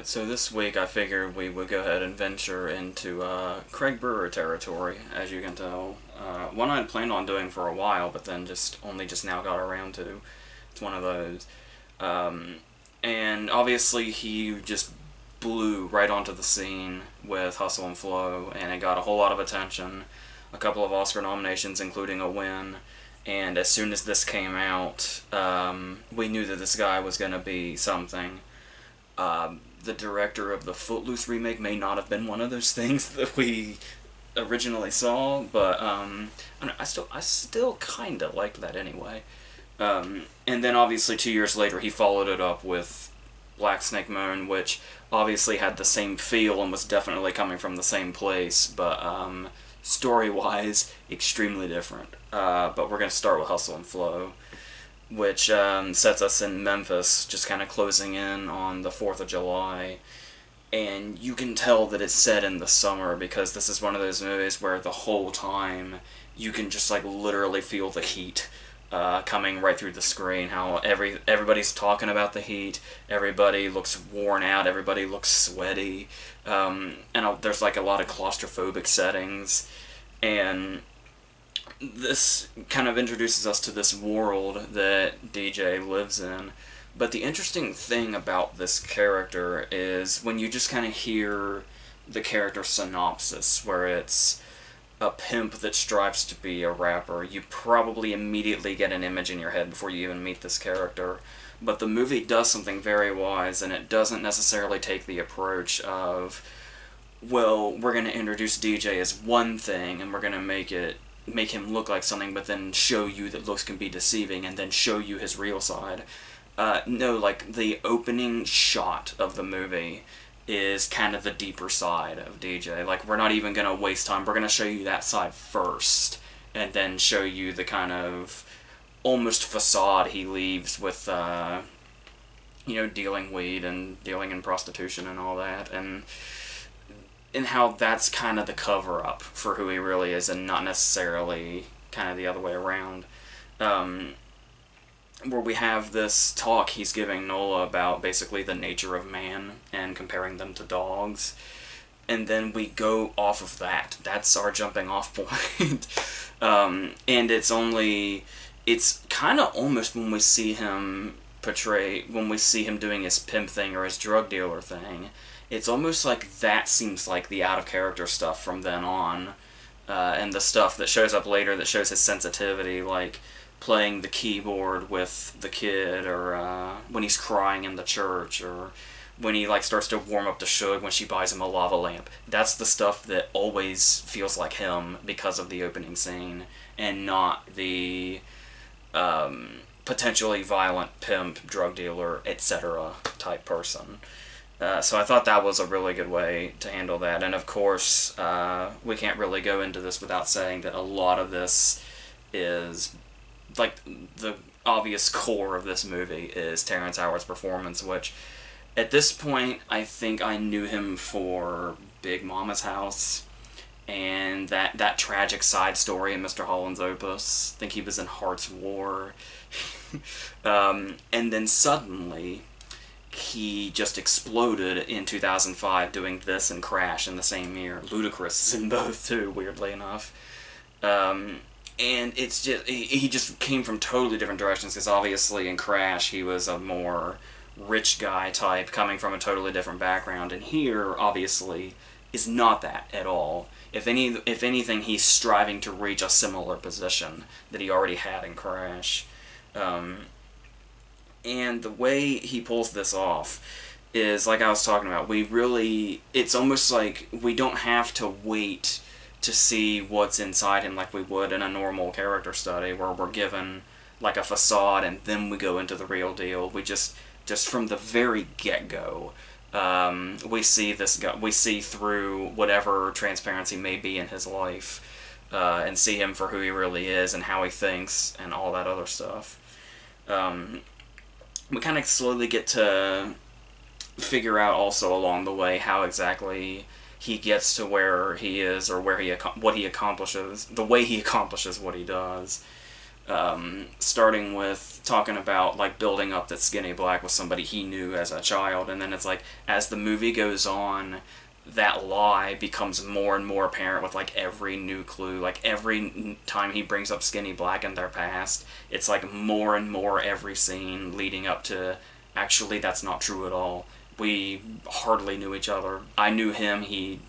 Alright, so this week I figured we would go ahead and venture into Craig Brewer territory, as you can tell. One I'd planned on doing for a while, but then only just now got around to. It's one of those. And obviously he just blew right onto the scene with Hustle and Flow, and it got a whole lot of attention, a couple of Oscar nominations, including a win. And as soon as this came out, we knew that this guy was going to be something. The director of the Footloose remake may not have been one of those things that we originally saw, but I still kind of liked that anyway. And then obviously 2 years later he followed it up with Black Snake Moan, which obviously had the same feel and was definitely coming from the same place, but story-wise, extremely different. But we're going to start with Hustle and Flow, which sets us in Memphis, just kind of closing in on the 4th of July. And you can tell that it's set in the summer, because this is one of those movies where the whole time you can just like literally feel the heat coming right through the screen. How everybody's talking about the heat, everybody looks worn out, everybody looks sweaty, and there's like a lot of claustrophobic settings, and this kind of introduces us to this world that DJ lives in. But the interesting thing about this character is when you just kind of hear the character synopsis, where it's a pimp that strives to be a rapper, you probably immediately get an image in your head before you even meet this character. But the movie does something very wise, and it doesn't necessarily take the approach of, well, we're going to introduce DJ as one thing, and we're going to make him look like something, but then show you that looks can be deceiving, and then show you his real side. No, like, the opening shot of the movie is kind of the deeper side of DJ. Like, we're not even going to waste time. We're going to show you that side first, and then show you the kind of almost facade he leaves with, dealing weed and dealing in prostitution and all that, and how that's kind of the cover-up for who he really is, and not necessarily kind of the other way around. Where we have this talk he's giving Nola about basically the nature of man and comparing them to dogs, and then we go off of that. That's our jumping off point. And it's kind of almost when we see him doing his pimp thing or his drug dealer thing, it's almost like that seems like the out-of-character stuff from then on, and the stuff that shows up later that shows his sensitivity, like playing the keyboard with the kid, or when he's crying in the church, or when he like starts to warm up to Suge when she buys him a lava lamp. That's the stuff that always feels like him because of the opening scene, and not the potentially violent pimp, drug dealer, etc. type person. So I thought that was a really good way to handle that. And of course, we can't really go into this without saying that a lot of this is, like, the obvious core of this movie is Terrence Howard's performance, which, at this point, I think I knew him for Big Mama's House, and that tragic side story in Mr. Holland's Opus. I think he was in Heart's War. And then suddenly he just exploded in 2005 doing this and Crash in the same year. Ludacris is in both too, weirdly enough. And it's just, he just came from totally different directions, because obviously in Crash he was a more rich guy type coming from a totally different background, and here obviously is not that at all. If anything, he's striving to reach a similar position that he already had in Crash. And the way he pulls this off is, like I was talking about, it's almost like we don't have to wait to see what's inside him like we would in a normal character study, where we're given like a facade and then we go into the real deal. We just from the very get-go, we see this guy, we see through whatever transparency may be in his life, and see him for who he really is and how he thinks and all that other stuff. We kind of slowly get to figure out also along the way how exactly he gets to where he is, or what he accomplishes, the way he accomplishes what he does. starting with talking about like building up that Skinny Black was somebody he knew as a child, and then it's like as the movie goes on, that lie becomes more and more apparent with like every new clue. Like every time he brings up Skinny Black and their past, it's like more and more every scene leading up to actually that's not true at all. We hardly knew each other. I knew him, he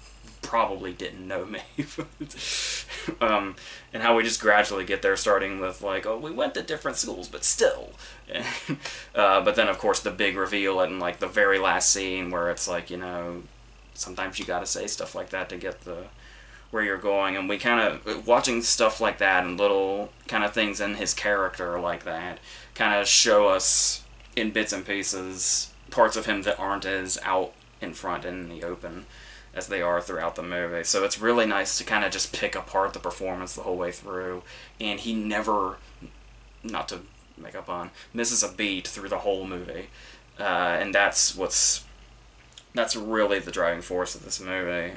probably didn't know me. And how we just gradually get there, starting with like, oh, we went to different schools, but still. But then of course the big reveal in like the very last scene where it's like, you know, sometimes you gotta say stuff like that to get the where you're going, and we kind of watching stuff like that and little kind of things in his character like that kind of show us in bits and pieces parts of him that aren't as out in front in the open as they are throughout the movie. So it's really nice to kind of just pick apart the performance the whole way through, and he never, not to make up on, misses a beat through the whole movie, and that's really the driving force of this movie.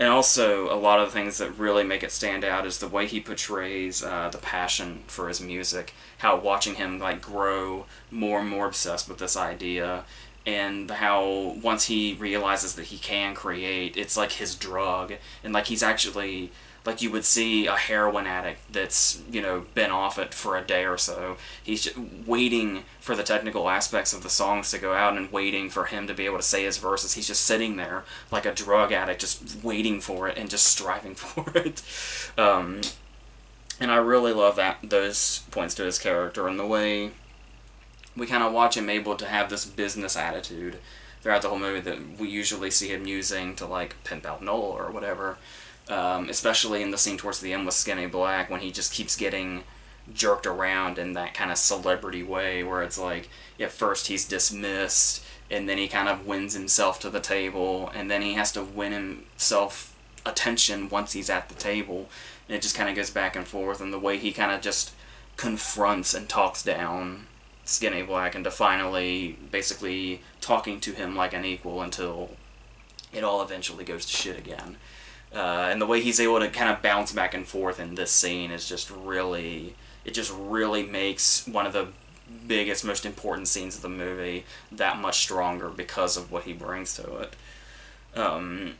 And also, a lot of the things that really make it stand out is the way he portrays the passion for his music, how watching him like grow more and more obsessed with this idea, and how once he realizes that he can create, it's like his drug, and like he's actually, like you would see a heroin addict that's, you know, been off it for a day or so. He's just waiting for the technical aspects of the songs to go out and waiting for him to be able to say his verses. He's just sitting there like a drug addict, just waiting for it and just striving for it. And I really love those points to his character, and the way we kind of watch him able to have this business attitude throughout the whole movie that we usually see him using to like pimp out Noel or whatever. Especially in the scene towards the end with Skinny Black, when he just keeps getting jerked around in that kind of celebrity way, where it's like, at first he's dismissed, and then he kind of wins himself to the table, and then he has to win himself attention once he's at the table, and it just kind of goes back and forth, and the way he kind of just confronts and talks down Skinny Black into finally basically talking to him like an equal until it all eventually goes to shit again. And the way he's able to kind of bounce back and forth in this scene is just really, it just really makes one of the biggest, most important scenes of the movie that much stronger because of what he brings to it. And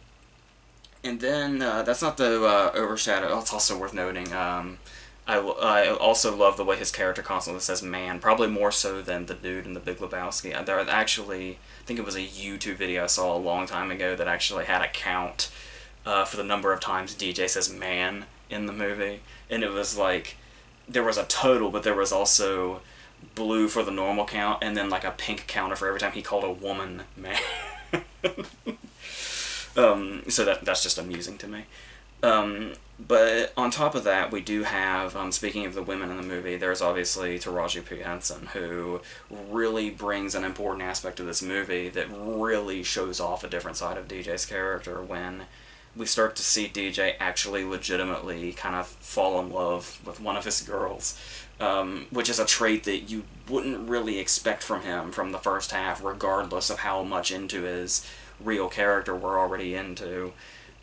then, that's not to overshadow, it's also worth noting, I also love the way his character constantly says man, probably more so than the dude in The Big Lebowski. There actually, I think it was a YouTube video I saw a long time ago that actually had a count for the number of times DJ says man in the movie, and it was like, there was a total, but there was also blue for the normal count, and then like a pink counter for every time he called a woman man. So that's just amusing to me. But on top of that, we do have, speaking of the women in the movie, there's obviously Taraji P. Henson, who really brings an important aspect to this movie that really shows off a different side of DJ's character when we start to see DJ actually legitimately kind of fall in love with one of his girls, which is a trait that you wouldn't really expect from him from the first half, regardless of how much into his real character we're already into.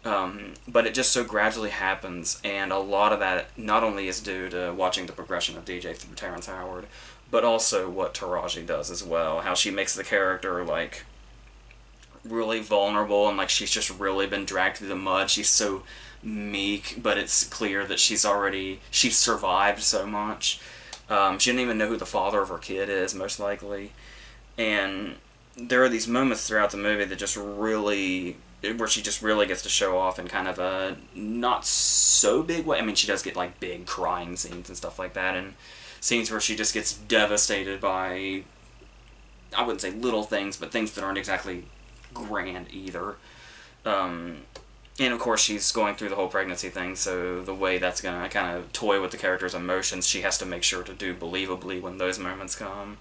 But it just so gradually happens, and a lot of that not only is due to watching the progression of DJ through Terrence Howard, but also what Taraji does as well. How she makes the character, like, really vulnerable, and like she's just really been dragged through the mud. She's so meek, but it's clear that she's survived so much. She didn't even know who the father of her kid is, most likely. And there are these moments throughout the movie that just really, where she just really gets to show off in kind of a not so big way. I mean, she does get like big crying scenes and stuff like that, and scenes where she just gets devastated by, I wouldn't say little things, but things that aren't exactly grand either. And of course she's going through the whole pregnancy thing, so the way that's going to kind of toy with the character's emotions, she has to make sure to do believably when those moments come.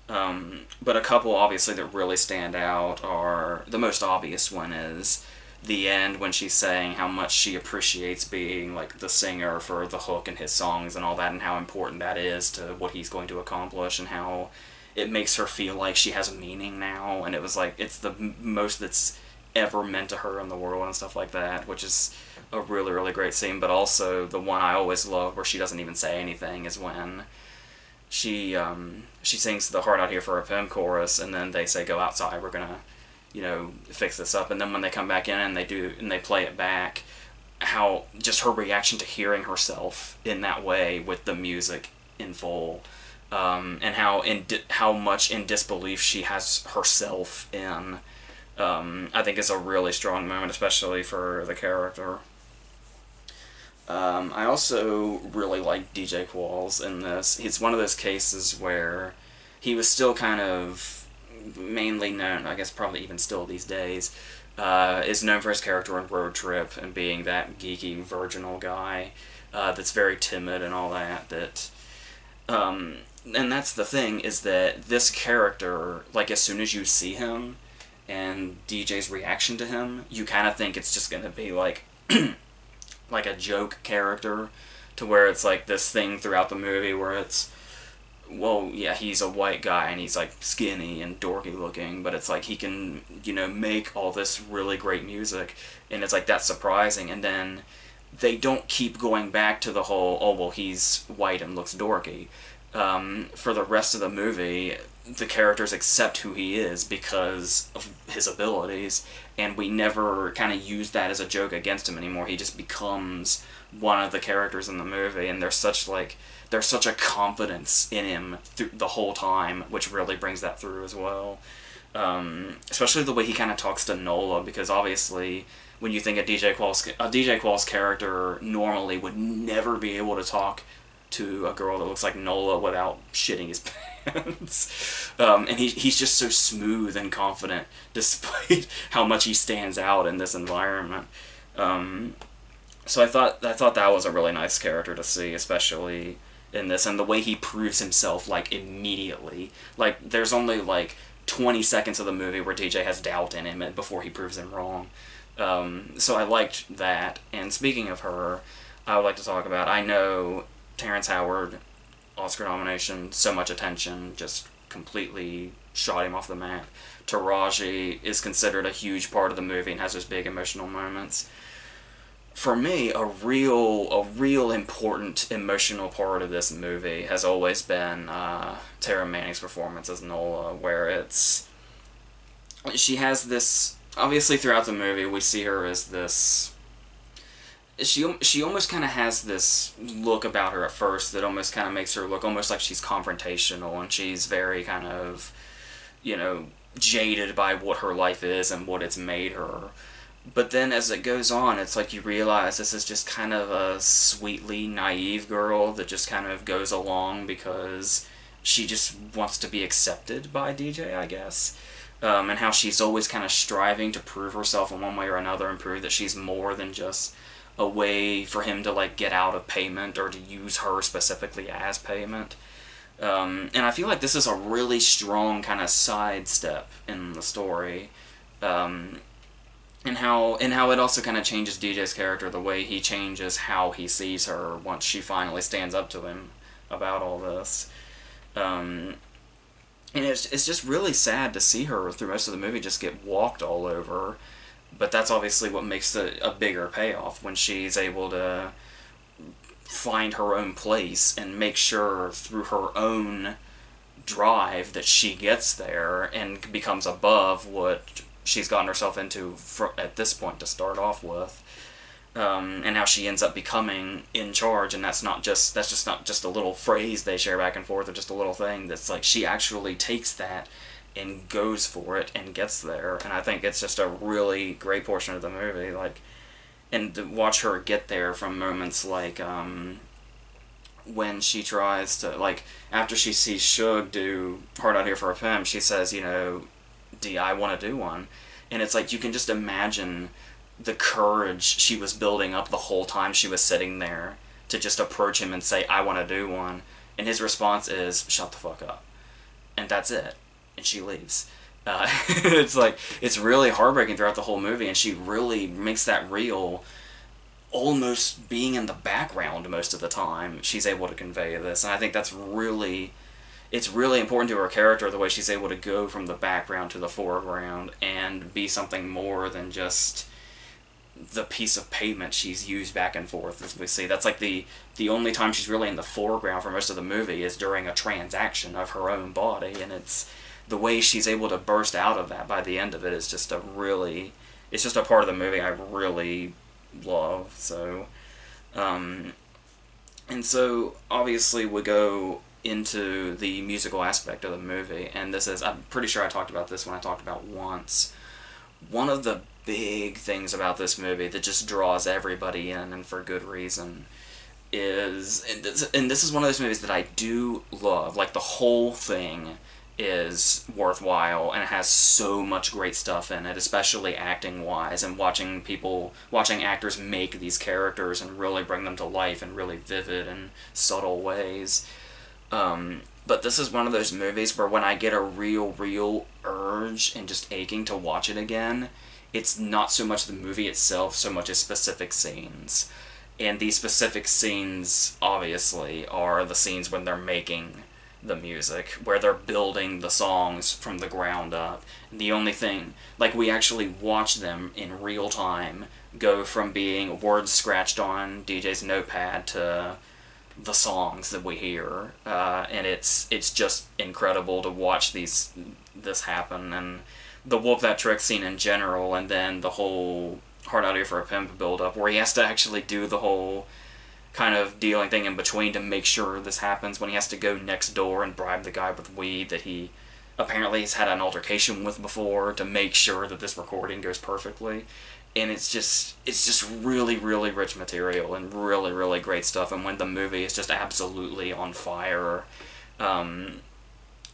But a couple, obviously, that really stand out are, the most obvious one is the end when she's saying how much she appreciates being, like, the singer for the hook in his songs and all that, and how important that is to what he's going to accomplish, and how it makes her feel like she has a meaning now, and it was like, it's the most that's ever meant to her in the world and stuff like that, which is a really, really great scene. But also the one I always love where she doesn't even say anything is when she sings the Heart Out Here for a Pimp chorus, and then they say, go outside, we're gonna, you know, fix this up. And then when they come back in and they play it back, how just her reaction to hearing herself in that way with the music in full, and how much in disbelief she has herself in, I think is a really strong moment, especially for the character. I also really like DJ Qualls in this. It's one of those cases where he was still kind of mainly known, I guess probably even still these days, is known for his character in Road Trip and being that geeky, virginal guy that's very timid and all that. And that's the thing, is that this character, like, as soon as you see him and DJ's reaction to him, you kind of think it's just going to be like like a joke character, to where it's like this thing throughout the movie where it's, well, yeah, he's a white guy and he's like skinny and dorky looking, but it's like he can, you know, make all this really great music, and it's like that's surprising. And then they don't keep going back to the whole, oh, well, he's white and looks dorky. For the rest of the movie, the characters accept who he is because of his abilities, and we never kind of use that as a joke against him anymore. He just becomes one of the characters in the movie, and there's such a confidence in him through the whole time, which really brings that through as well. Especially the way he kind of talks to Nola, because obviously when you think of DJ Qualls character normally would never be able to talk to a girl that looks like Nola without shitting his pants. And he's just so smooth and confident despite how much he stands out in this environment. So I thought that was a really nice character to see, especially in this, and the way he proves himself, like, immediately. Like, there's only, like, 20 seconds of the movie where DJ has doubt in him before he proves him wrong. So I liked that. And speaking of her, I would like to talk about, I know Terrence Howard, Oscar nomination, so much attention, just completely shot him off the map. Taraji is considered a huge part of the movie and has those big emotional moments. For me, a real important emotional part of this movie has always been Tara Manning's performance as Nola, where she has this, obviously throughout the movie we see her as this, she almost kind of has this look about her at first that almost kind of makes her look almost like she's confrontational, and she's very kind of, you know, jaded by what her life is and what it's made her. But then as it goes on, it's like you realize this is just kind of a sweetly naive girl that just kind of goes along because she just wants to be accepted by DJ, I guess. And how she's always kind of striving to prove herself in one way or another and prove that she's more than just a way for him to, like, get out of payment or to use her specifically as payment. And I feel like this is a really strong kind of sidestep in the story. And how it also kind of changes DJ's character, the way he changes how he sees her once she finally stands up to him about all this. And it's just really sad to see her through most of the movie just get walked all over, but that's obviously what makes a bigger payoff when she's able to find her own place and make sure through her own drive that she gets there and becomes above what she's gotten herself into at this point to start off with, and how she ends up becoming in charge. And that's just not just a little phrase they share back and forth or just a little thing. That's like she actually takes that and goes for it and gets there. And I think it's just a really great portion of the movie, like, and to watch her get there from moments like when she tries to, like, after she sees Suge do Hard Out Here for a Pimp, she says, you know, do I want to do one? And it's like you can just imagine the courage she was building up the whole time she was sitting there to just approach him and say, I want to do one. And his response is, shut the fuck up. And that's it. And she leaves. It's like, it's really heartbreaking throughout the whole movie, and she really makes that real, almost being in the background most of the time. She's able to convey this, and I think that's really, it's really important to her character the way she's able to go from the background to the foreground and be something more than just the piece of pavement she's used back and forth, as we see. That's like the only time she's really in the foreground for most of the movie is during a transaction of her own body, and it's the way she's able to burst out of that by the end of it is just it's just a part of the movie I really love. So, and so obviously we go into the musical aspect of the movie, and I'm pretty sure I talked about this when I talked about Once. One of the big things about this movie that just draws everybody in, and for good reason, is, and this is one of those movies that I do love, like the whole thing is worthwhile, and it has so much great stuff in it, especially acting-wise, and watching actors make these characters and really bring them to life in really vivid and subtle ways. But this is one of those movies where when I get a real urge and just aching to watch it again, it's not so much the movie itself, so much as specific scenes. And these specific scenes, obviously, are the scenes when they're making the music, where they're building the songs from the ground up. The only thing, like, we actually watch them in real time go from being words scratched on DJ's notepad to the songs that we hear, and it's just incredible to watch this happen, and the Whoop That Trick scene in general, and then the whole Hard Out Here for a Pimp build up, where he has to actually do the whole kind of dealing thing in between to make sure this happens, when he has to go next door and bribe the guy with weed that he apparently has had an altercation with before to make sure that this recording goes perfectly. And it's just really rich material and really great stuff, and when the movie is just absolutely on fire, and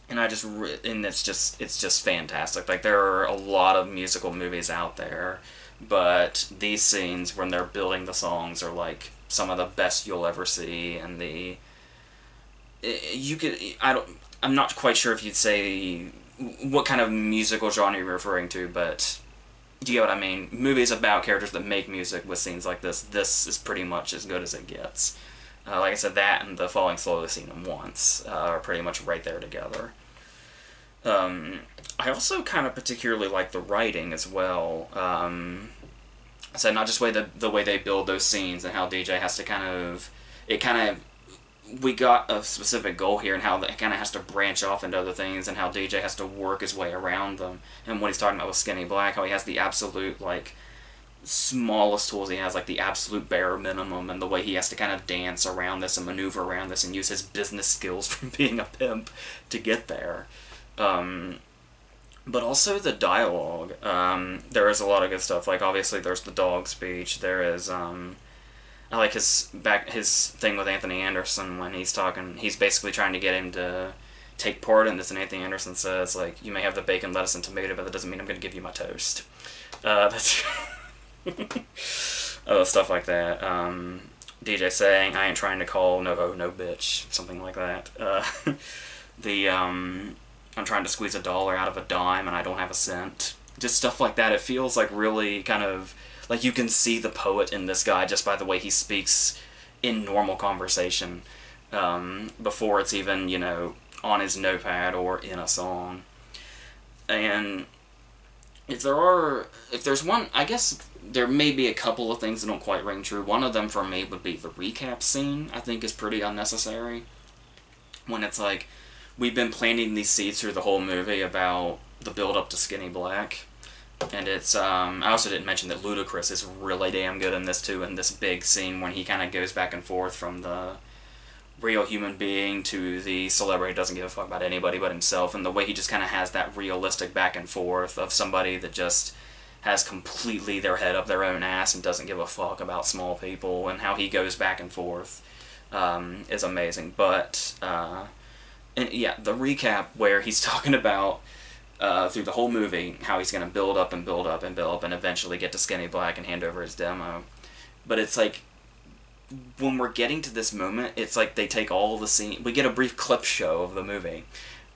it's just fantastic. Like, there are a lot of musical movies out there, but these scenes when they're building the songs are like some of the best you'll ever see, and I'm not quite sure if you'd say what kind of musical genre you're referring to, but do you get what I mean? Movies about characters that make music with scenes like this is pretty much as good as it gets. Like I said, that and the Falling Slowly scene in Once are pretty much right there together. I also kind of particularly like the writing as well. So not just the way they build those scenes and how DJ has to we got a specific goal here, and how it kind of has to branch off into other things, and how DJ has to work his way around them. And what he's talking about with Skinny Black, how he has the absolute, like, smallest tools he has, like the absolute bare minimum, and the way he has to kind of dance around this and maneuver around this and use his business skills from being a pimp to get there. But also the dialogue. There is a lot of good stuff. Like, obviously, there's the dog speech. There is, I like his thing with Anthony Anderson when he's talking. He's basically trying to get him to take part in this, and Anthony Anderson says, like, you may have the bacon, lettuce, and tomato, but that doesn't mean I'm going to give you my toast. That's stuff like that. DJ saying, I ain't trying to call no ho, no bitch, something like that. I'm trying to squeeze $1 out of a dime and I don't have a cent. Just stuff like that. It feels like really kind of, like you can see the poet in this guy just by the way he speaks in normal conversation, before it's even, on his notepad or in a song. And if there's one, I guess there may be a couple of things that don't quite ring true. One of them for me would be the recap scene. I think is pretty unnecessary. When it's like, we've been planting these seeds through the whole movie about the build-up to Skinny Black. And it's, I also didn't mention that Ludacris is really damn good in this too, in this big scene when he kind of goes back and forth from the real human being to the celebrity who doesn't give a fuck about anybody but himself, and the way he just kind of has that realistic back and forth of somebody that just has completely their head up their own ass and doesn't give a fuck about small people, and how he goes back and forth is amazing. But, and yeah, the recap where he's talking about through the whole movie how he's going to build up and build up and build up and eventually get to Skinny Black and hand over his demo. But it's like, when we're getting to this moment, it's like they take all the scene. We get a brief clip show of the movie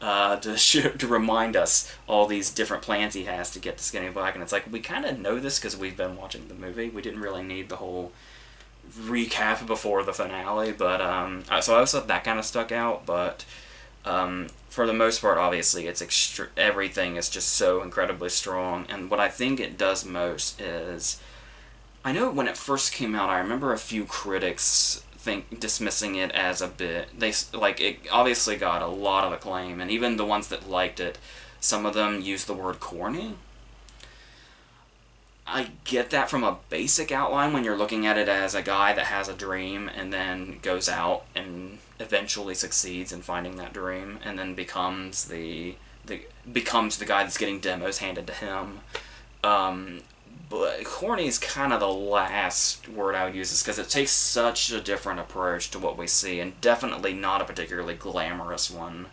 to remind us all these different plans he has to get to Skinny Black, and it's like, we kind of know this because we've been watching the movie. We didn't really need the whole recap before the finale, but so I also that kind of stuck out. But For the most part, obviously, everything is just so incredibly strong. And what I think it does most is, I know when it first came out, I remember a few critics dismissing it as a bit. It obviously got a lot of acclaim, and even the ones that liked it, some of them used the word corny. I get that from a basic outline when you're looking at it as a guy that has a dream and then goes out and eventually succeeds in finding that dream and then becomes becomes the guy that's getting demos handed to him. But corny is kind of the last word I would use, because it takes such a different approach to what we see, and definitely not a particularly glamorous one.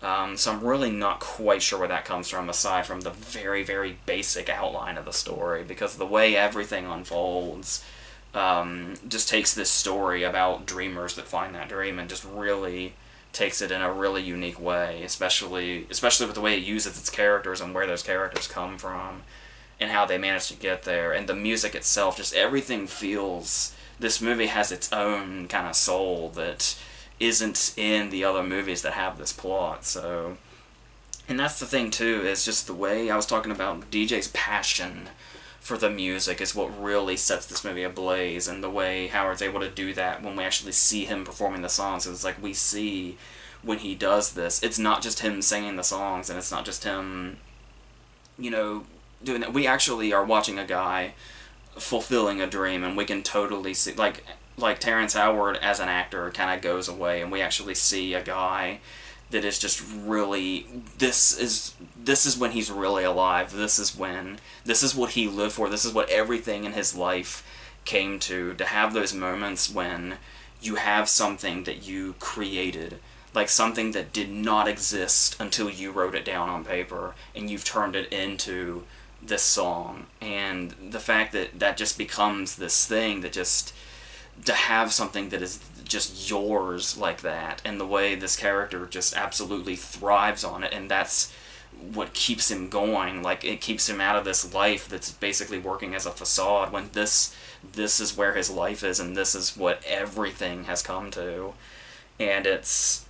So I'm really not quite sure where that comes from, aside from the very, very basic outline of the story, because the way everything unfolds just takes this story about dreamers that find that dream and just really takes it in a really unique way, especially with the way it uses its characters and where those characters come from and how they manage to get there. And the music itself, just everything feels... This movie has its own kind of soul that isn't in the other movies that have this plot. So, and that's the thing too, is just the way I was talking about DJ's passion for the music is what really sets this movie ablaze, and the way Howard's able to do that when we actually see him performing the songs. It's like we see when he does this, it's not just him singing the songs, and it's not just him, you know, doing that. We actually are watching a guy fulfilling a dream, and we can totally see, like Terrence Howard as an actor kind of goes away, and we actually see a guy that is just really, this is when he's really alive. This is what he lived for. This is what everything in his life came to have those moments when you have something that you created, like something that did not exist until you wrote it down on paper, and you've turned it into this song. And the fact that that just becomes this thing that just... to have something that is just yours like that, and the way this character just absolutely thrives on it, and that's what keeps him going. Like, it keeps him out of this life that's basically working as a facade, when this is where his life is, and this is what everything has come to. And it's...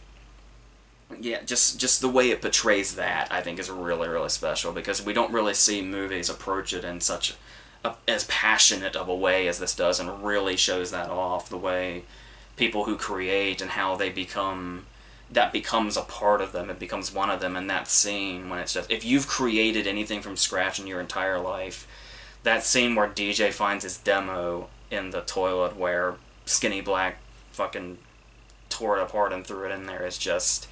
yeah, just the way it portrays that, I think, is really, really special, because we don't really see movies approach it in such as passionate of a way as this does, and really shows that off, the way people who create and how they become... that becomes a part of them, it becomes one of them in that scene, when it's just... if you've created anything from scratch in your entire life, that scene where DJ finds his demo in the toilet where Skinny Black fucking tore it apart and threw it in there is just...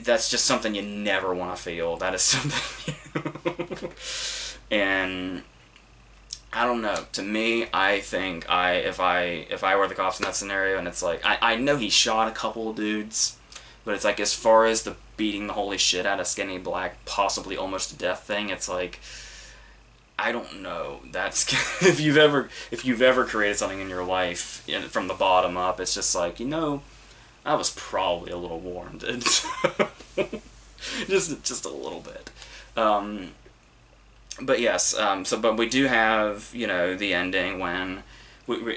that's just something you never want to feel. That is something... And I don't know. To me, I think if I were the cops in that scenario, and it's like, I know he shot a couple of dudes, but it's like, as far as the beating the holy shit out of Skinny Black, possibly almost to death thing, it's like, I don't know. That's if you've ever created something in your life from the bottom up, it's just like, you know, I was probably a little warranted. just a little bit. But yes, but we do have, you know, the ending when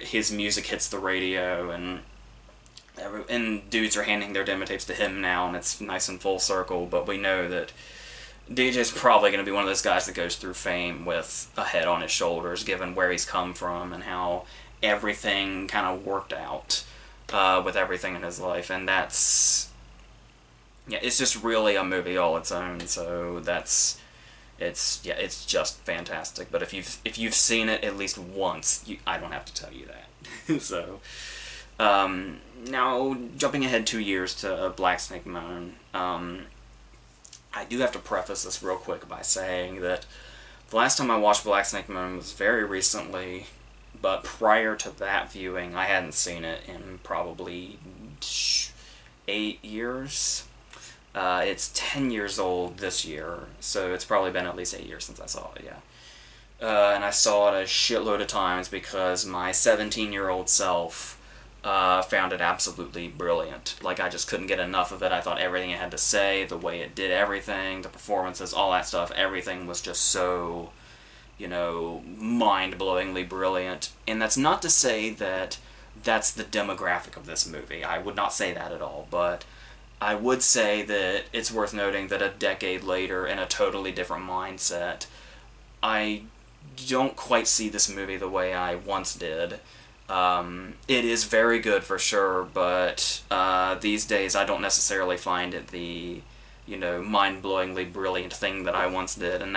his music hits the radio, and dudes are handing their demo tapes to him now, and it's nice and full circle, but we know that DJ's probably going to be one of those guys that goes through fame with a head on his shoulders, given where he's come from and how everything kind of worked out with everything in his life, and that's... yeah, it's just really a movie all its own, so that's... it's just fantastic. But if you've seen it at least once, I don't have to tell you that. So, now jumping ahead 2 years to Black Snake Moan, I do have to preface this real quick by saying that the last time I watched Black Snake Moan was very recently, but prior to that viewing, I hadn't seen it in probably 8 years. It's 10 years old this year, so it's probably been at least 8 years since I saw it, yeah. And I saw it a shitload of times because my 17-year-old self found it absolutely brilliant. Like, I just couldn't get enough of it. I thought everything it had to say, the way it did everything, the performances, all that stuff, everything was just so, you know, mind-blowingly brilliant. And that's not to say that that's the demographic of this movie. I would not say that at all, but... I would say that it's worth noting that a decade later, in a totally different mindset, I don't quite see this movie the way I once did. It is very good for sure, but these days I don't necessarily find it the, mind-blowingly brilliant thing that I once did, and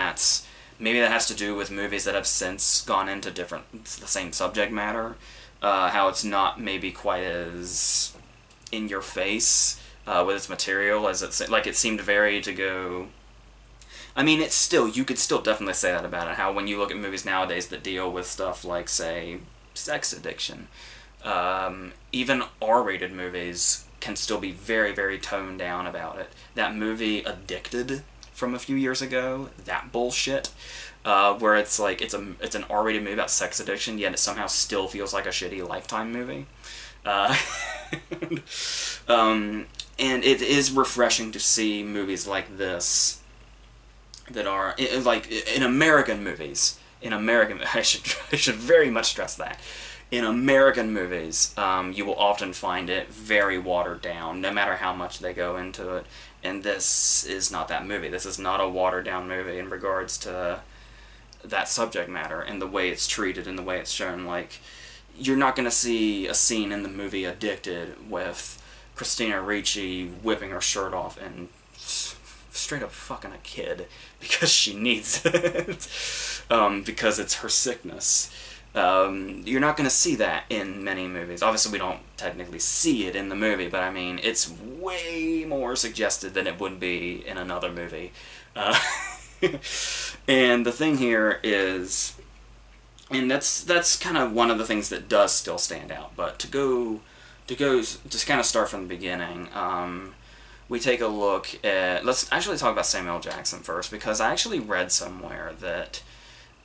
maybe that has to do with movies that have since gone into the same subject matter, how it's not maybe quite as in your face with its material as it seemed very to go. I mean, you could still definitely say that about it, how when you look at movies nowadays that deal with stuff like, say, sex addiction, even R-rated movies can still be very, very toned down about it. That movie Addicted from a few years ago, that bullshit, where it's like it's an R-rated movie about sex addiction, yet it somehow still feels like a shitty Lifetime movie. And it is refreshing to see movies like this that are like in American movies. I should very much stress that. In American movies, you will often find it very watered down, no matter how much they go into it. And this is not that movie. This is not a watered down movie in regards to that subject matter and the way it's treated and the way it's shown. Like, you're not going to see a scene in the movie Addicted with Christina Ricci whipping her shirt off and straight up fucking a kid because she needs it. Because it's her sickness. You're not going to see that in many movies. Obviously, we don't technically see it in the movie, but I mean, it's way more suggested than it would be in another movie. And the thing here is, and that's kind of one of the things that does still stand out, but to just kind of start from the beginning, we take a look at, let's actually talk about Samuel L. Jackson first, because I actually read somewhere that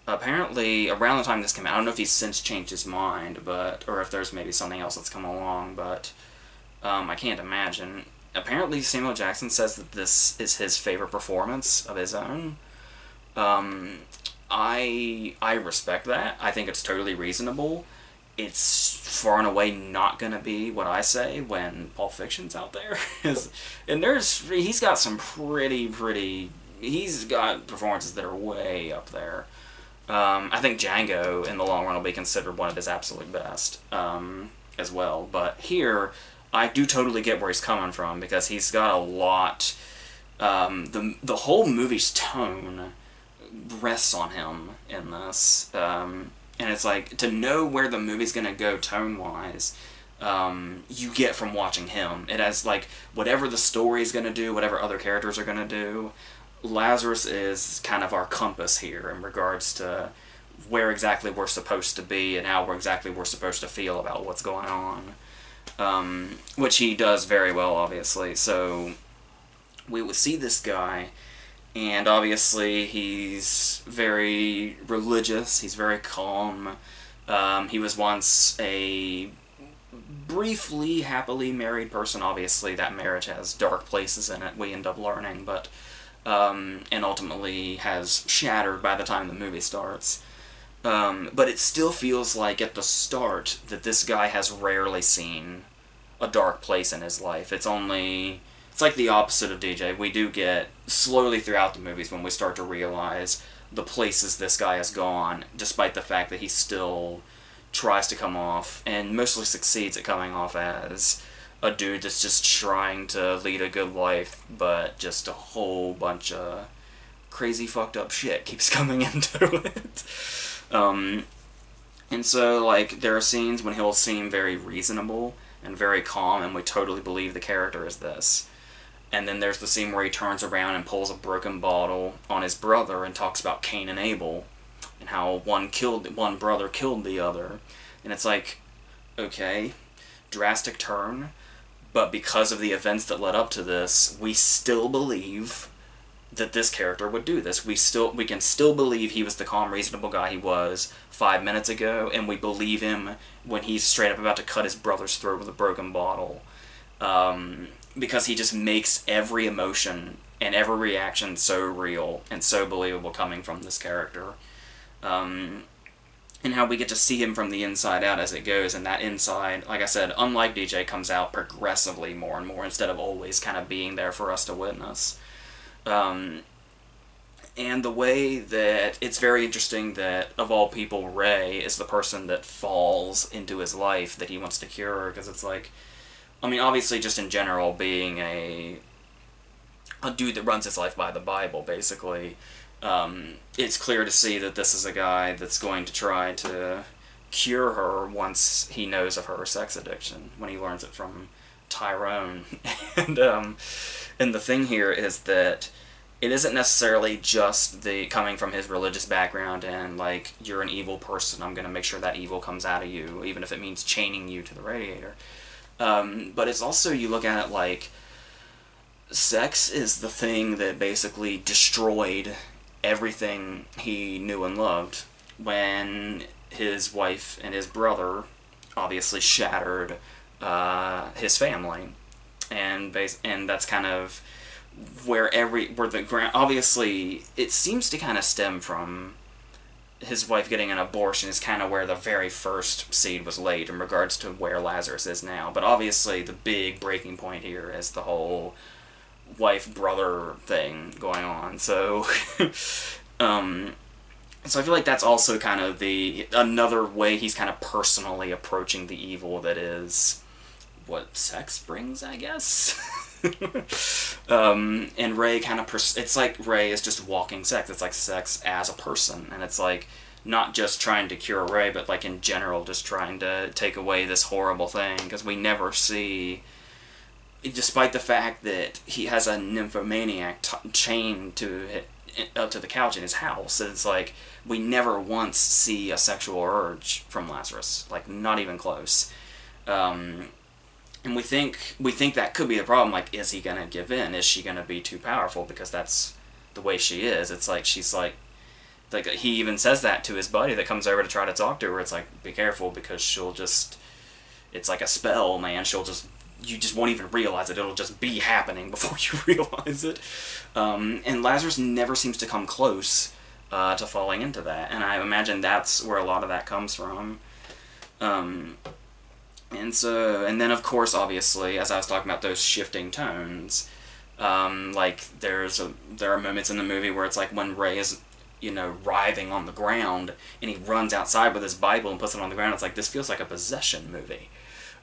apparently around the time this came out, I don't know if he's since changed his mind, or if there's maybe something else that's come along, but I can't imagine. Apparently Samuel L. Jackson says that this is his favorite performance of his own. I respect that. I think it's totally reasonable. It's far and away not gonna be what I say when Pulp Fiction's out there. And he's got some he's got performances that are way up there. I think Django, in the long run, will be considered one of his absolute best, as well. But here, I do totally get where he's coming from, because he's got a lot, the whole movie's tone rests on him in this, and it's like, to know where the movie's gonna go tone-wise, you get from watching him. It has, like, whatever the story's gonna do, whatever other characters are gonna do, Lazarus is kind of our compass here in regards to where exactly we're supposed to be and how exactly we're supposed to feel about what's going on. Which he does very well, obviously. So we would see this guy, and obviously he's very religious, he's very calm. He was once a briefly happily married person. Obviously that marriage has dark places in it, we end up learning, but and ultimately has shattered by the time the movie starts. But it still feels like at the start that this guy has rarely seen a dark place in his life. It's like the opposite of DJ. We do get, slowly throughout the movies, when we start to realize the places this guy has gone, despite the fact that he still tries to come off, and mostly succeeds at coming off as a dude that's just trying to lead a good life, but just a whole bunch of crazy fucked up shit keeps coming into it. And so, like, there are scenes when he'll seem very reasonable and very calm, and we totally believe the character is this. And then there's the scene where he turns around and pulls a broken bottle on his brother and talks about Cain and Abel, and how one brother killed the other. And it's like, okay, drastic turn, but because of the events that led up to this, we still believe that this character would do this. We can still believe he was the calm, reasonable guy he was 5 minutes ago, and we believe him when he's straight up about to cut his brother's throat with a broken bottle. Because he just makes every emotion and every reaction so real and so believable coming from this character. and how we get to see him from the inside out as it goes, and that inside, like I said, unlike DJ, comes out progressively more and more instead of always kind of being there for us to witness. And the way that it's very interesting that, of all people, Ray is the person that falls into his life that he wants to cure, because it's like, I mean, obviously, just in general, being a dude that runs his life by the Bible, basically, it's clear to see that this is a guy that's going to try to cure her once he knows of her sex addiction, when he learns it from Tyrone. And the thing here is that it isn't necessarily just the coming from his religious background and, like, you're an evil person, I'm going to make sure that evil comes out of you, even if it means chaining you to the radiator. But it's also, you look at it like, sex is the thing that basically destroyed everything he knew and loved when his wife and his brother obviously shattered his family. And that's kind of where the ground, obviously, it seems to kind of stem from his wife getting an abortion is kind of where the very first seed was laid in regards to where Lazarus is now. But obviously the big breaking point here is the whole wife-brother thing going on. So, so I feel like that's also kind of another way he's kind of personally approaching the evil that is what sex brings, I guess. And Ray kind of, it's like Ray is just walking sex. It's like sex as a person, and it's like not just trying to cure Ray, but like in general just trying to take away this horrible thing, because we never see, despite the fact that he has a nymphomaniac chained up to the couch in his house, it's like we never once see a sexual urge from Lazarus, like not even close. And we think that could be the problem, like, is he going to give in? Is she going to be too powerful? Because that's the way she is. It's like, she's like, he even says that to his buddy that comes over to try to talk to her. It's like, be careful, because she'll just, it's like a spell, man. You just won't even realize it. It'll just be happening before you realize it. And Lazarus never seems to come close to falling into that. And I imagine that's where a lot of that comes from. And then, of course, obviously, as I was talking about those shifting tones, like, there are moments in the movie where it's like when Ray is, writhing on the ground, and he runs outside with his Bible and puts it on the ground. It's like, this feels like a possession movie.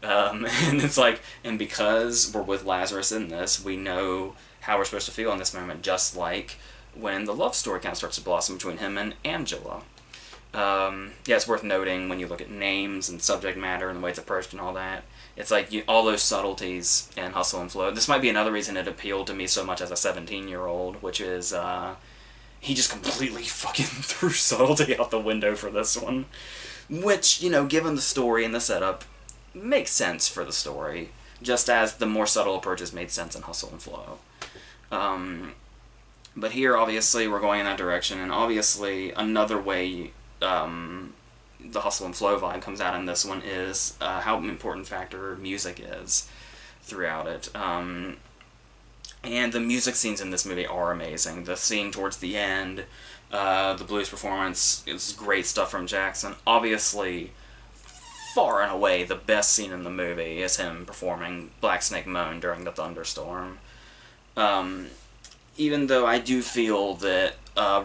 And it's like, and because we're with Lazarus in this, we know how we're supposed to feel in this moment, just like when the love story kind of starts to blossom between him and Angela. Yeah, it's worth noting when you look at names and subject matter and the way it's approached and all that. It's like all those subtleties in Hustle and Flow. This might be another reason it appealed to me so much as a 17-year-old, which is he just completely fucking threw subtlety out the window for this one. Which, given the story and the setup, makes sense for the story, just as the more subtle approaches made sense in Hustle and Flow. But here, obviously, we're going in that direction, and obviously another way the Hustle and Flow vibe comes out in this one is how important factor music is throughout it. And the music scenes in this movie are amazing. The scene towards the end, the blues performance, is great stuff from Jackson. Obviously, far and away, the best scene in the movie is him performing Black Snake Moan during the thunderstorm. Even though I do feel that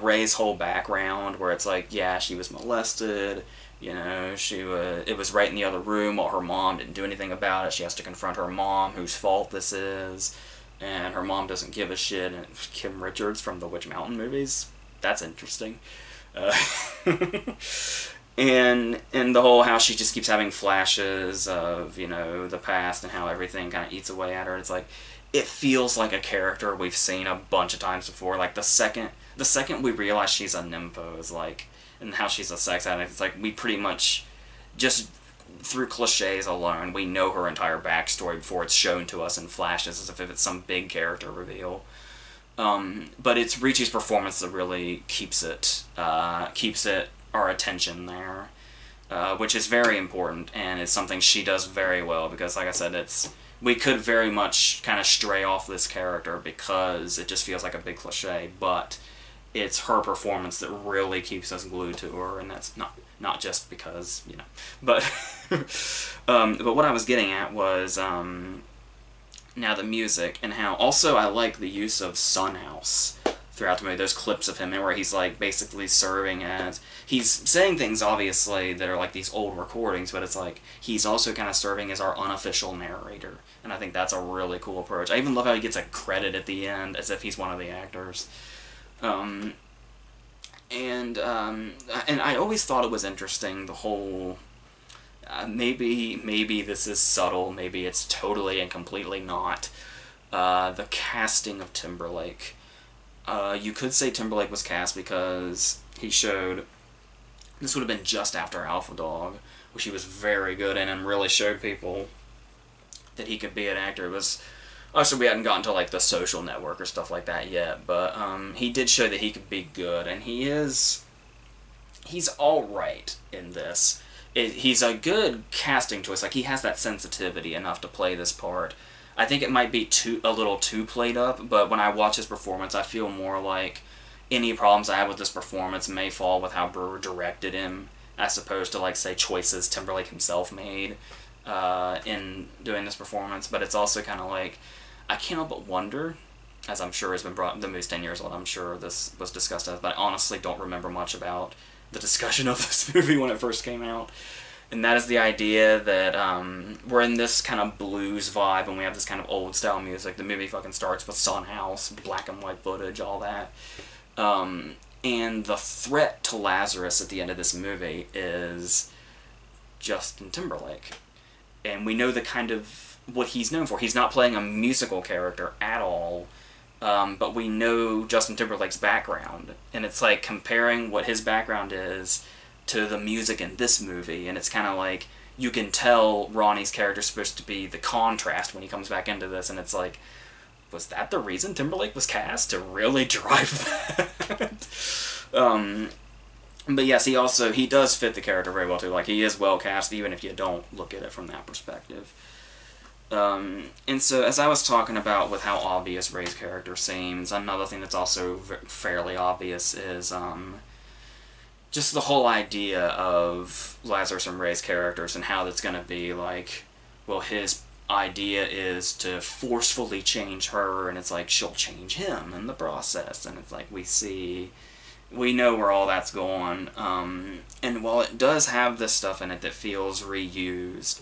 Ray's whole background, where it's like, yeah, she was molested, it was right in the other room while her mom didn't do anything about it. She has to confront her mom, whose fault this is, and her mom doesn't give a shit. And Kim Richards from the Witch Mountain movies, that's interesting. And the whole how she just keeps having flashes of, the past and how everything kind of eats away at her. It's like, it feels like a character we've seen a bunch of times before. Like, the second we realize she's a nympho is like, and how she's a sex addict, it's like we pretty much, just through cliches alone, we know her entire backstory before it's shown to us in flashes, as if it's some big character reveal. But it's Ricci's performance that really keeps it our attention there, which is very important, and it's something she does very well, because, like I said, we could very much kind of stray off this character because it just feels like a big cliche, but it's her performance that really keeps us glued to her, and that's not just because, you know, but but what I was getting at was now the music, and how also I like the use of Sunhouse throughout the movie, those clips of him where he's like basically serving as, he's saying things obviously that are like these old recordings, but it's like he's also kind of serving as our unofficial narrator, and I think that's a really cool approach. I even love how he gets a credit at the end as if he's one of the actors. And I always thought it was interesting, the whole maybe this is subtle, maybe it's totally and completely not, the casting of Timberlake. You could say Timberlake was cast because he showed, this would have been just after Alpha Dog, which he was very good in and really showed people that he could be an actor. It was, obviously we hadn't gotten to like The Social Network or stuff like that yet, but he did show that he could be good, and he's alright in this. He's a good casting choice, like he has that sensitivity enough to play this part. I think it might be a little too played up, but when I watch his performance, I feel more like any problems I have with this performance may fall with how Brewer directed him, as opposed to, like, say, choices Timberlake himself made in doing this performance. But it's also kind of like, I can't help but wonder, as I'm sure has been brought, the movie's 10 years old, I'm sure this was discussed as, but I honestly don't remember much about the discussion of this movie when it first came out. And that is the idea that we're in this kind of blues vibe, and we have this kind of old-style music. The movie fucking starts with Sunhouse, black and white footage, all that. And the threat to Lazarus at the end of this movie is Justin Timberlake. And we know the kind of, what he's known for. He's not playing a musical character at all, but we know Justin Timberlake's background. And it's like comparing what his background is to the music in this movie, and it's kind of like, you can tell Ronnie's character's supposed to be the contrast when he comes back into this, and it's like, was that the reason Timberlake was cast? To really drive that? But yes, he does fit the character very well too, like he is well cast even if you don't look at it from that perspective. And so, as I was talking about with how obvious Ray's character seems, another thing that's also fairly obvious is just the whole idea of Lazarus and Ray's characters, and how that's going to be like, well, his idea is to forcefully change her, and it's like she'll change him in the process, and it's like we know where all that's going. And while it does have this stuff in it that feels reused,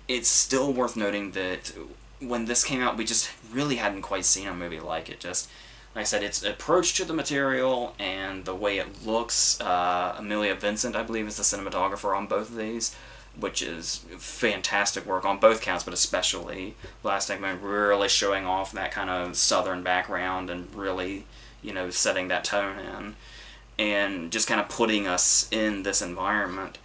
it's still worth noting that when this came out, we just really hadn't quite seen a movie like it. Just, like I said, its approach to the material and the way it looks. Amelia Vincent, I believe, is the cinematographer on both of these, which is fantastic work on both counts, but especially Black Snake Moan, really showing off that kind of southern background and really, you know, setting that tone in, and just kind of putting us in this environment.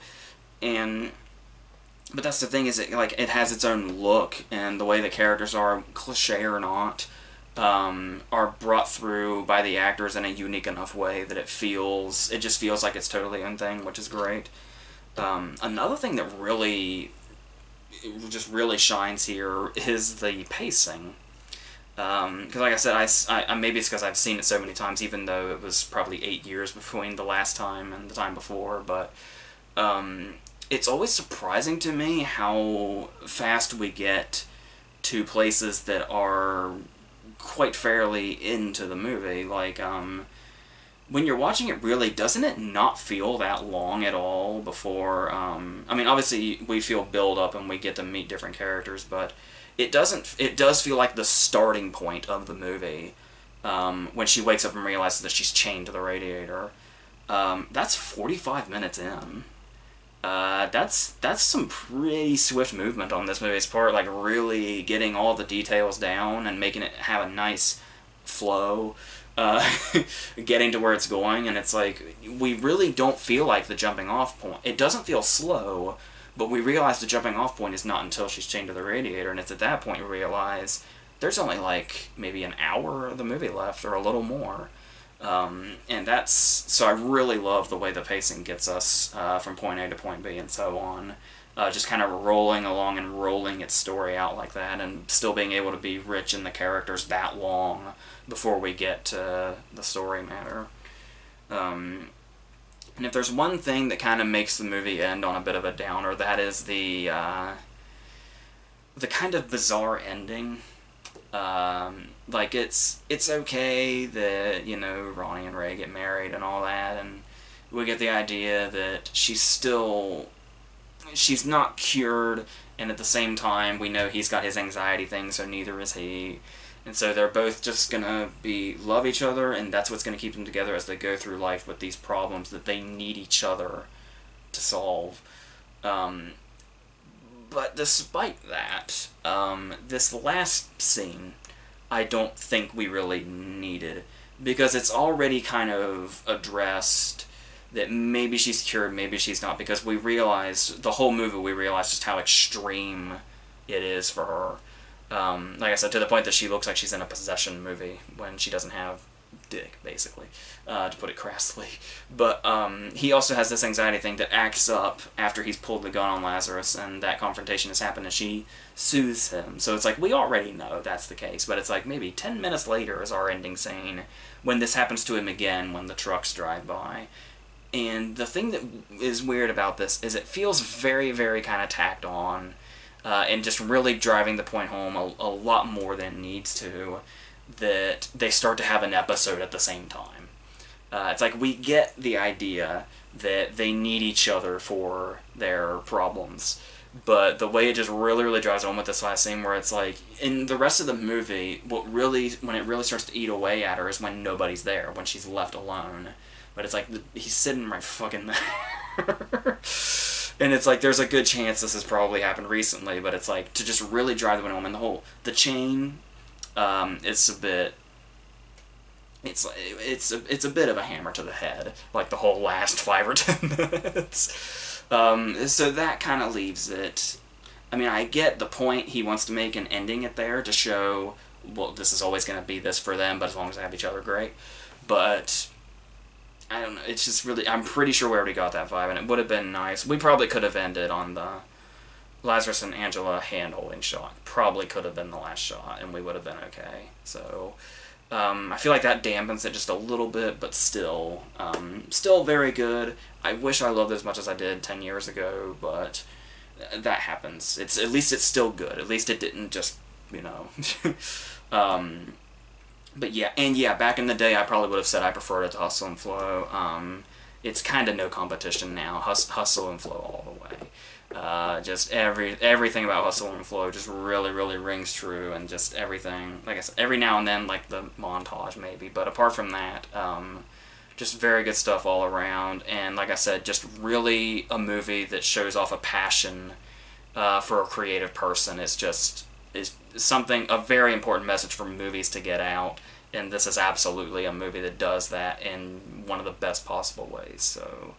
But that's the thing, is it has its own look, and the way the characters are, cliche or not, are brought through by the actors in a unique enough way that it just feels like it's totally own thing, which is great. Another thing that really shines here is the pacing. Because like I said, I maybe it's because I've seen it so many times, even though it was probably 8 years between the last time and the time before, but it's always surprising to me how fast we get to places that are quite fairly into the movie. Like, when you're watching it, really, doesn't it not feel that long at all before, I mean, obviously we feel build up and we get to meet different characters, but it does feel like the starting point of the movie, when she wakes up and realizes that she's chained to the radiator. That's 45 minutes in. That's some pretty swift movement on this movie's part, like really getting all the details down and making it have a nice flow, getting to where it's going, and it's like, we really don't feel like the jumping off point. It doesn't feel slow, but we realize the jumping off point is not until she's chained to the radiator, and it's at that point we realize there's only like maybe an hour of the movie left, or a little more. And so I really love the way the pacing gets us from point A to point B and so on. just kind of rolling along and rolling its story out like that, and still being able to be rich in the characters that long before we get to the story matter. And if there's one thing that kind of makes the movie end on a bit of a downer, that is the kind of bizarre ending. Like, it's okay that, you know, Ronnie and Ray get married and all that, and we get the idea that she's not cured, and at the same time we know he's got his anxiety thing, so neither is he. And so they're both just gonna love each other, and that's what's gonna keep them together as they go through life with these problems that they need each other to solve. But despite that, this last scene, I don't think we really needed, because it's already kind of addressed that maybe she's cured, maybe she's not, because we realized, the whole movie, we realized just how extreme it is for her. Like I said, to the point that she looks like she's in a possession movie when she doesn't have dick, basically, to put it crassly. But he also has this anxiety thing that acts up after he's pulled the gun on Lazarus, and that confrontation has happened, and she soothes him. So it's like, we already know that's the case, but it's like maybe 10 minutes later is our ending scene, when this happens to him again, when the trucks drive by. And the thing that is weird about this is it feels very, very kind of tacked on, and just really driving the point home a lot more than it needs to, that they start to have an episode at the same time. It's like, we get the idea that they need each other for their problems, but the way it just really, really drives home with this last scene, where it's like, in the rest of the movie, when it really starts to eat away at her is when nobody's there, when she's left alone. But it's like, he's sitting right fucking there. And it's like, there's a good chance this has probably happened recently, but it's like, to just really drive the point home, and the chain, it's a bit, it's a bit of a hammer to the head, like the whole last 5 or 10 minutes. So that kind of leaves it. I mean, I get the point he wants to make in ending it there, to show, well, this is always going to be this for them, but as long as they have each other, great. But I don't know, it's just really, I'm pretty sure we already got that vibe, and it would have been nice. We probably could have ended on the Lazarus and Angela hand-holding shot. Probably could have been the last shot, and we would have been okay. So, I feel like that dampens it just a little bit, but still very good. I wish I loved it as much as I did 10 years ago, but that happens. At least it's still good. At least it didn't just, you know. But yeah, and yeah, back in the day, I probably would have said I preferred it to Hustle and Flow. It's kind of no competition now. Hustle and Flow all the way. Just everything about Hustle and Flow just really, really rings true, and just everything, like I said, every now and then, like the montage maybe, but apart from that, just very good stuff all around, and like I said, just really a movie that shows off a passion for a creative person. Is something, a very important message for movies to get out, and this is absolutely a movie that does that in one of the best possible ways. So,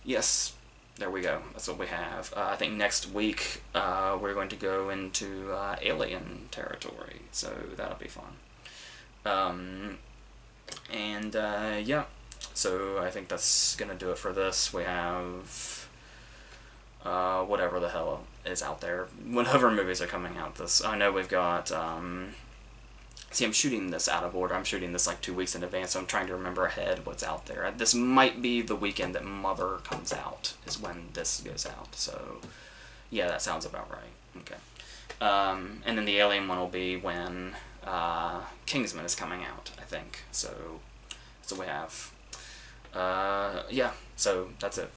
yes, there we go. That's what we have. I think next week we're going to go into Alien territory, so that'll be fun. Yeah, so I think that's gonna do it for this. We have whatever the hell is out there, whatever movies are coming out. I know we've got, see, I'm shooting this out of order. I'm shooting this like 2 weeks in advance, so I'm trying to remember ahead what's out there. This might be the weekend that Mother comes out, is when this goes out, so yeah, that sounds about right. Okay. And then the Alien one will be when Kingsman is coming out, I think, so that's what we have. Yeah, so that's it.